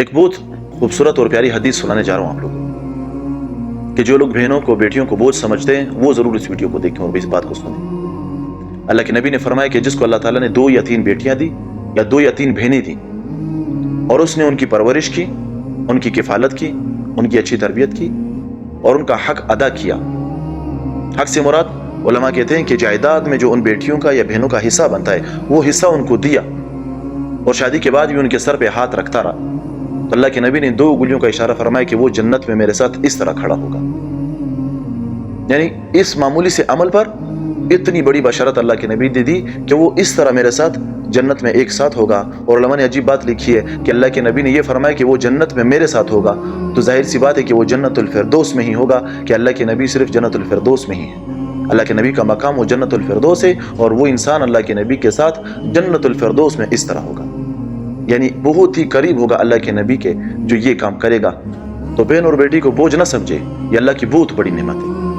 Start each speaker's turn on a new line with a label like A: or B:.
A: ایک بہت خوبصورت اور پیاری حدیث سنانے جا رہا ہوں آپ لوگوں کہ جو لوگ بہنوں کو بیٹیوں کو بوجھ سمجھتے ہیں وہ ضرور اس ویڈیو کو دیکھیں اور اس بات کو سنیں۔ اللہ کے نبی نے فرمایا کہ جس کو اللہ تعالیٰ نے 2 یا 3 بیٹیاں دی یا 2 یا 3 بہنیں دی اور اس نے ان کی پرورش کی، ان کی کفالت کی، ان کی اچھی تربیت کی اور ان کا حق ادا کیا۔ حق سے مراد علماء کہتے ہیں کہ جائیداد میں جو ان بیٹیوں کا یا بہنوں کا حصہ بنتا ہے وہ حصہ ان کو دیا اور شادی کے بعد بھی ان کے سر پہ ہاتھ رکھتا رہا، تو اللہ کے نبی نے 2 انگلیوں کا اشارہ فرمایا کہ وہ جنت میں میرے ساتھ اس طرح کھڑا ہوگا۔ یعنی اس معمولی سے عمل پر اتنی بڑی بشارت اللہ کے نبی نے دی کہ وہ اس طرح میرے ساتھ جنت میں ایک ساتھ ہوگا۔ اور علماء نے عجیب بات لکھی ہے کہ اللہ کے نبی نے یہ فرمایا کہ وہ جنت میں میرے ساتھ ہوگا، تو ظاہر سی بات ہے کہ وہ جنت الفردوس میں ہی ہوگا، کہ اللہ کے نبی صرف جنت الفردوس میں ہی ہے۔ اللہ کے نبی کا مقام وہ جنت الفردوس ہے اور وہ انسان اللہ کے نبی کے ساتھ جنت الفردوس میں اس طرح ہوگا، یعنی بہت ہی قریب ہوگا اللہ کے نبی کے جو یہ کام کرے گا۔ تو بہن اور بیٹی کو بوجھ نہ سمجھے، یہ اللہ کی بہت بڑی نعمت ہے۔